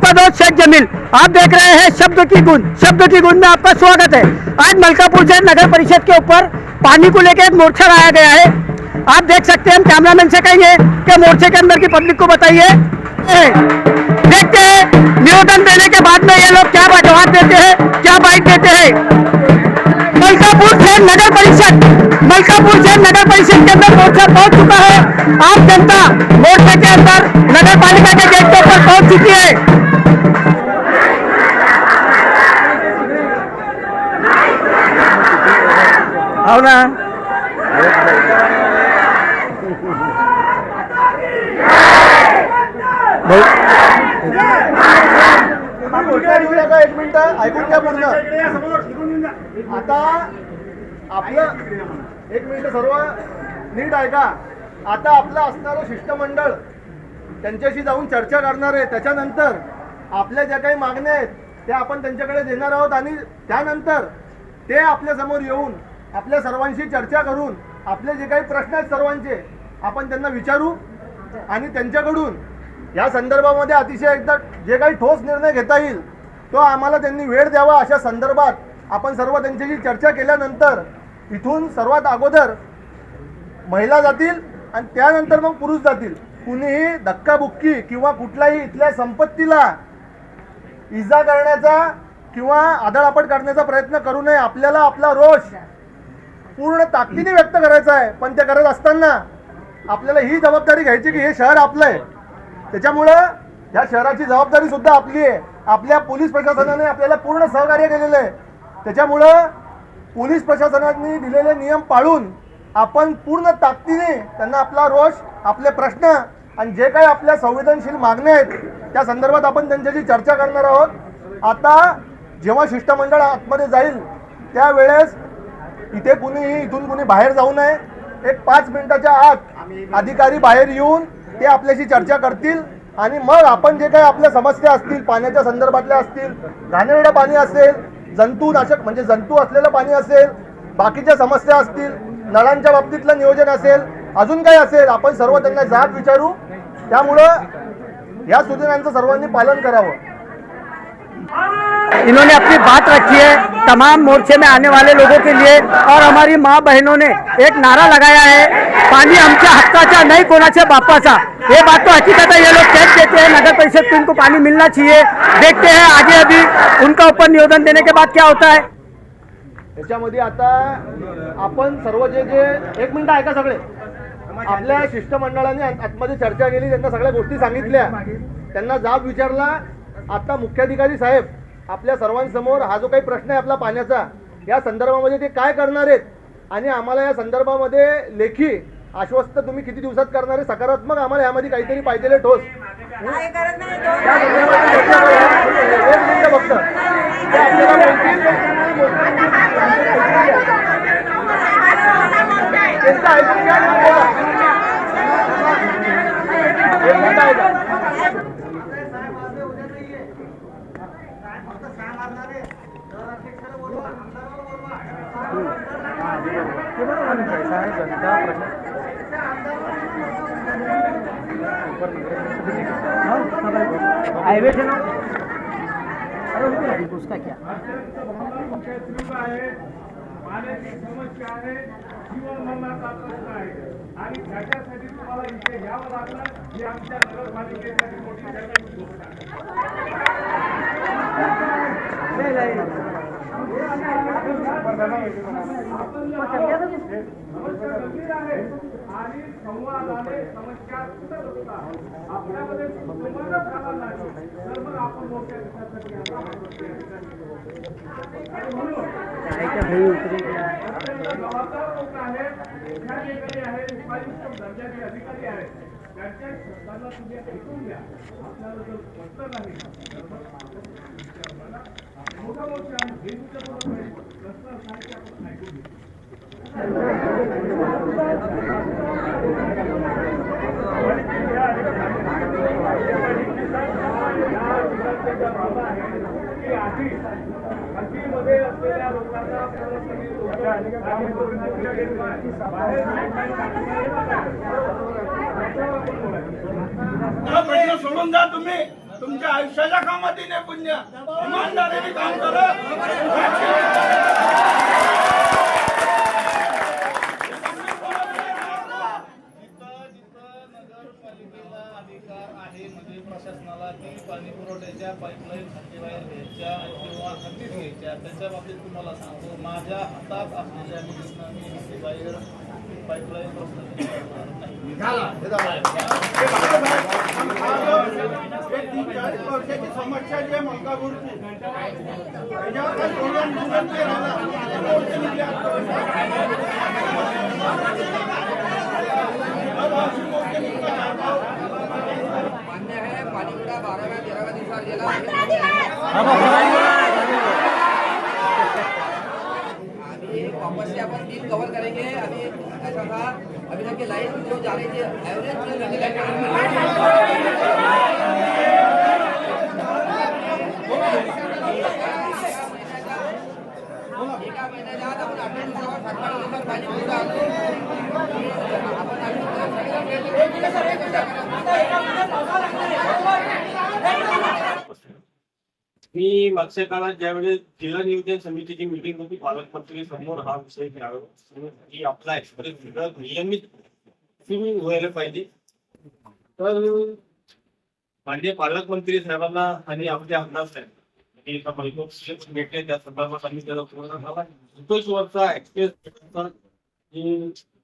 आपका दोस्त शेख जमील। आप देख रहे हैं शब्द की गूंज में आपका स्वागत है। आज मलकापुर से नगर परिषद के ऊपर पानी को लेकर एक मोर्चा लाया गया है। आप देख सकते हैं, हम कैमरामैन से कहेंगे कि मोर्चे के अंदर की पब्लिक को बताइए। देखते हैं निवेदन देने के बाद में ये लोग क्या जवाब देते हैं, क्या बाइट देते हैं। मलकापुर से नगर परिषद के अंदर मोर्चा पहुंच चुका है। आम जनता मोर्चे के अंदर नगर पालिका के गेट के ऊपर पहुंच चुकी है। आओ ना, एक मिनिट ऐकून घ्या पूर्ण। आता आपलं एक मिनिट सर्व नीट ऐका। आता आपलं असणारं शिष्टमंडळ त्यांच्याशी जाऊन चर्चा करणार आहे। त्याच्यानंतर आपल्या ज्या काही मागण्या आहेत त्या आपण त्यांच्याकडे देणार आहोत आणि त्यानंतर ते आपल्या समोर येऊन आपल्या सर्वांशी चर्चा करून आपले जे काही प्रश्न आहेत सर्वांचे आपण त्यांना विचारू आणि त्यांच्याकडून या संदर्भामध्ये अतिशय एकदा जे काही ठोस निर्णय घेता येईल तो आम्हाला त्यांनी वेळ द्यावा। अशा संदर्भात आपण सर्व त्यांच्याशी चर्चा केल्यानंतर इथून सर्वात अगोदर महिला जातील आणि त्यानंतर मग पुरुष जातील। कुणीही धक्काबुक्की किंवा कुठल्याही इथल्या संपत्तीला इजा करण्याचा किंवा आदळआपट करण्याचा प्रयत्न करू नये। आपल्याला आपला रोष पूर्ण ताकदीने व्यक्त करायचा आहे, पण ते करत असताना आपल्याला ही जबाबदारी घ्यायची की हे शहर आपलं आहे। त्याच्यामुळं या शहराची जबाबदारी सुद्धा आपली आहे। आपल्या पोलीस प्रशासनाने आपल्याला पूर्ण सहकार्य केलेलं आहे। त्याच्यामुळं पोलीस प्रशासनाने दिलेले नियम पाळून आपण पूर्ण ताकदीने त्यांना आपला रोष, आपले प्रश्न आणि जे काही आपल्या संवेदनशील मागण्या आहेत त्या संदर्भात आपण त्यांच्याशी चर्चा करणार आहोत। आता जेव्हा शिष्टमंडळ आतमध्ये जाईल त्यावेळेस इथे इथून कुणी बाहेर जाऊ नये। एक 5 मिनिटाच्या आत अधिकारी बाहेर येऊन ते आपल्याशी चर्चा करतील आणि मग आपण जे काही आपल्या समस्या असतील, पाण्याच्या संदर्भातल्या असतील, घाणेरडं पाणी असेल, जंतुनाशक म्हणजे जंतू असलेलं पाणी असेल, बाकीच्या समस्या असतील, नळांच्या बाबतीतलं नियोजन असेल, अजून काही असेल, आपण सर्व त्यांना जाब विचारू। त्यामुळं या सूचनांचं सर्वांनी पालन करावं। इन्होंने अपनी बात रखी है तमाम मोर्चे में आने वाले लोगों के लिए और हमारी माँ बहनों ने एक नारा लगाया है, पानी आमच्या हक्काचा नहीं कोणाच्या बापाचा। ये बात तो हकीकत है, ये लोग कह देते हैं नगर परिषद को इनको पानी मिलना चाहिए। देखते हैं आगे अभी उनका ऊपर निवेदन देने के बाद क्या होता है। याच्यामध्ये आता आपण सर्व जे एक मिनिट ऐका, सगळे आपल्या शिष्टमंडळाने आतमध्ये चर्चा केली, त्यांना सगळ्या गोष्टी सांगितल्या, त्यांना जाब विचारला। आता मुख्याधिकारी साहेब आपल्या सर्वांसमोर हा जो काही प्रश्न आहे आपला पाण्याचा, या संदर्भामध्ये ते काय करणार आहेत आणि आम्हाला या संदर्भामध्ये लेखी आश्वस्त तुम्ही किती दिवसात करणार आहे, सकारात्मक आम्हाला यामध्ये काहीतरी पाहिजे ठोस फक्त उसका क्या पाण्याची समस्या आहे, जीवन मरणाचा प्रश्न आहे आणि त्याच्यासाठी तुम्हाला इथे यावं लागलं ही आमच्या नगरपालिकेसाठी मोठी गोष्ट आहे। आणि संवादाने समस्या सुटत असतात। आपल्यामध्ये संवादच झाला नाही तर मग आपण मोठ्या विषयासाठी जबाबदार लोक आहेत, जिल्हाधिकारी आहेत, उपायुक्त दर्जाचे अधिकारी आहेत, त्यांच्या शब्दांना तुम्ही ऐकून घ्या। आपल्याला जर पटलं नाही तर मग मोठा मोठा प्रश्न सांगितले आपण ऐकून घ्या। मध्ये असलेल्या लोकांना प्रश्न सोडून द्या तुम्ही। तुमच्या आयुष्याच्या कामात येणे पुण्य इमानदारीने काम करा. नगरपालिकेला अधिकार आहे म्हणजे प्रशासनाला की पाणी पुरवठ्याच्या पाईपलाईन हद्दीबाहेर घ्यायच्या किंवा हद्दीत घ्यायच्या त्याच्या बाबतीत तुम्हाला सांगतो माझ्या हातात असलेल्या निधीतनं मी हद्दीबाहेर पाईपलाईन रस्त्याची एक 40 वर्षाची समस्या जी आहे मलकापूरची त्याच्यावर काही धोरण नाही मान्य है पानी का 12व्या 13व्या दिवसावर गेला अभी वापस से अपन बिल कवर करेंगे. अभी ऐसा था अभी तक की लाइन जो जा रही थी एवरेज एका महिन्याच्या आत आपण 18 दिवसावर 18 दिवसावर पाणी पुरवठा मी मागच्या काळात ज्यावेळेस जिल्हा नियोजन समितीची मीटिंग होती पालकमंत्री समोर हा विषय घ्यावा की आपला एक्सप्रेस नियमित सुरू व्हायला पाहिजे. तर माननीय पालकमंत्री साहेबांना आणि आपले आमदार साहेब भेटले त्या संदर्भात आम्ही त्याला पूर्ण झाला. 21 वर्षा एक्सप्रेस जे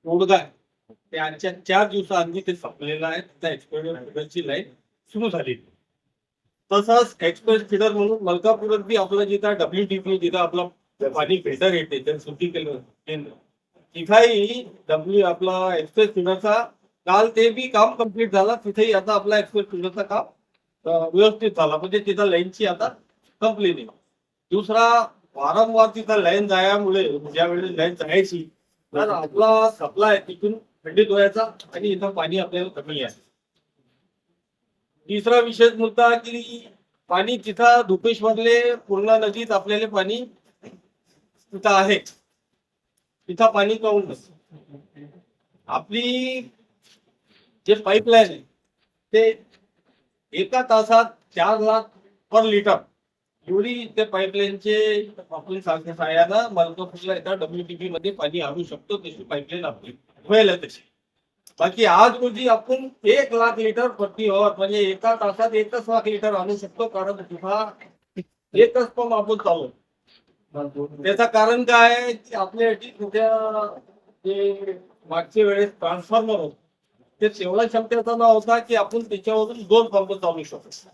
तोडगा आहे ते आजच्या 4 दिवसाआधी ते संपलेलं आहे. त्या एक्सप्रेसची लाईन सुरू झाली. तसंच एक्सप्रेस फिडर म्हणून मलकापुरात बी आपलं जिथं WTP जिथं आपलं पाणी फिल्टर येते तर सुट्टी केलं केंद्र तिथेही आपला एक्सप्रेस फिडरचा काल ते बी काम कम्प्लीट झाला. तिथेही आता आपला एक्सप्रेस फिडरचा काम व्यवस्थित झाला म्हणजे तिथं लाईनची आता कंप्लीट आहे. दुसरा वारंवार तिथं लाईन जायामुळे ज्यावेळेस लाईन जायची तर आपला सप्लाय तिथून खंडित व्हायचा आणि इथं पाणी आपल्याला कमी आहे. तिसरा विशेष मुद्दा की पाणी तिथं धुपेश्वरले पूर्णा नदीत आपल्याला पाणी तिथं आहे तिथं पाणी काऊन नसतं. आपली जे पाईपलाईन आहे ते एका तासात 4 लाख पर लिटर एवढी ते पाईपलाईनचे आपण साह्यानं मलकापूरला एका WTP मध्ये पाणी आणू शकतो. तशी पाईपलाईन आपली व्हायला तशी. बाकी आज रोजी आपण 1 लाख लिटर प्रति आवर म्हणजे एका तासात 1 लाख लिटर आणू शकतो कारण तिथं एकच पंप आपण चालू. त्याचं कारण काय आहे की आपल्या जे मागच्या वेळेस ट्रान्सफॉर्मर होत ते तेवढा क्षमतेचा नव्हता की आपण त्याच्यावरून 2 पंप चालू शकतो.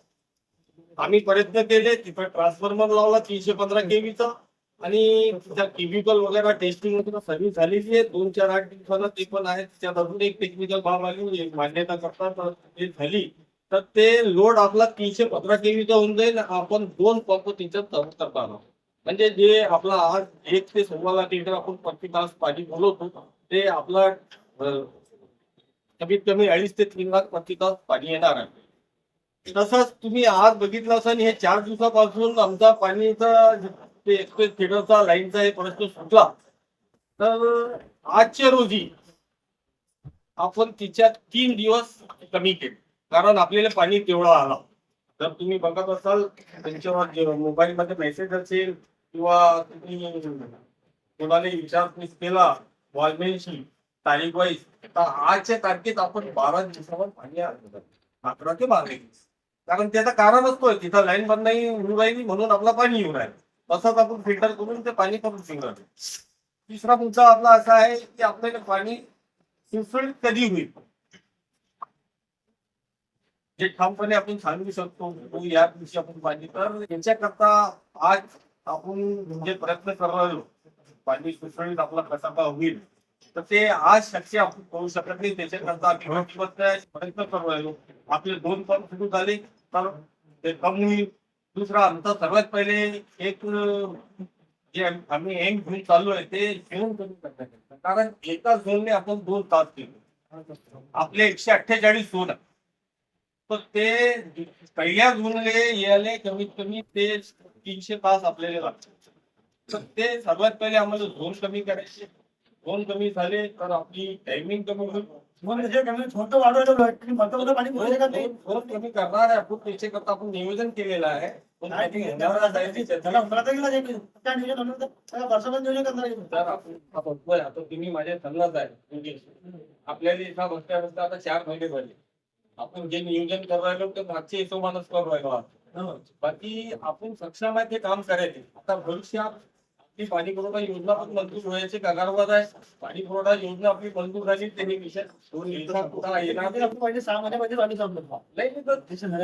आम्ही प्रयत्न केले तिथं ट्रान्सफॉर्मर लावला 315 kVचा आणि त्या केमिकल वगैरे टेस्टिंग वगैरे सर्व्हिस झालेली आहे. 2-4-8 दिवसाला ते पण आहे. त्यात अजून एक टेक्निकल बाब आली मान्यता करतात ते झाली तर ते लोड आपला 315 kVचा होऊन जाईल. आपण 2 पंप त्याच्यात चालू करता आला म्हणजे जे आपला आज 1 ते 16 लाख लिटर आपण प्रति तास पाणी बोलवतो ते आपला कमीत कमी 2.5 ते 3 लाख प्रति तास पाणी येणार आहे. तसंच तुम्ही आज बघितलं असं हे 4 दिवसापासून आमचा पाणीचा ते एक्सप्रेस फिडरचा लाईनचा हे प्रश्न सुटला तर आजच्या रोजी आपण तिच्या 3 दिवस कमी केले कारण आपल्याला पाणी तेवढं आला. जर तुम्ही बघत असाल त्यांच्यावर मोबाईल मध्ये मेसेज असेल किंवा तुम्ही कोणाला विचारपूस केला वॉलमेनशी तारीख वाईज तर आजच्या तारखेत आपण 12 दिवसावर पाणी आलं 11 ते 12 दिवस. कारण त्याचं कारण असतोय तिथं लाईन बंद नाही होऊ राहिली म्हणून आपला पाणी येऊ राहिलं. तसंच आपण फिल्टर करून ते पाणी करून शिंगणार. तिसरा मुद्दा आपला असा आहे की आपल्याला पाणी सुसुळीत कधी होईल जे ठामपणे आपण सांगू शकतो या दिवशी आपण पाणी तर याच्याकरता आज आपण म्हणजे प्रयत्न करणार पाणी सुसुळीत आपला कसा का होईल तर ते आज शक्य आपण करू शकत नाही. त्याच्याकरता आम्ही प्रयत्न करू राहिलो. आपले 2 पंप सुरू झाले तर ते कमी होईल. दुसरा आमचा सर्वात पहिले एक जे आम्ही एम घेऊन चालू आहे ते घेऊन कमी करण्याकरता कारण एका झोनने आपण 2 तास केले. आपले 148 झोन आहे तर ते पहिल्या झोनले यायला कमीत कमी ते 300 तास आपल्याला लागतात. तर ते सर्वात पहिले आम्हाला झोन कमी करायचे. झोन कमी झाले तर आपली टायमिंग कमी होईल. थोडं कमी करणार आहे आपण त्याच्याकरता आपण नियोजन केलेलं आहे पण कमी होण्यावर जायची चर्चा. तर आपण बघतोय, आता तुम्ही माझ्या सल्लाच आहे म्हणजे आपल्याला इथं बसता बसता आता 4 महिने झाले. आपण जे नियोजन करू राहिलो ते मागच्या हिशोबानच करू राहिलो आहोत. बाकी आपण सक्षम आहे ते काम करायचे. आता भविष्यात आपली पाणी पुरवठा योजना पण मंजूर व्हायची कगारवर आहे. पाणी पुरवठा योजना आपली मंजूर झाली त्यांनी विषय येणार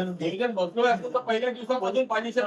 नाही. नियोजन बसलोय आपण तर पहिल्या दिवसापासून पाणीच्या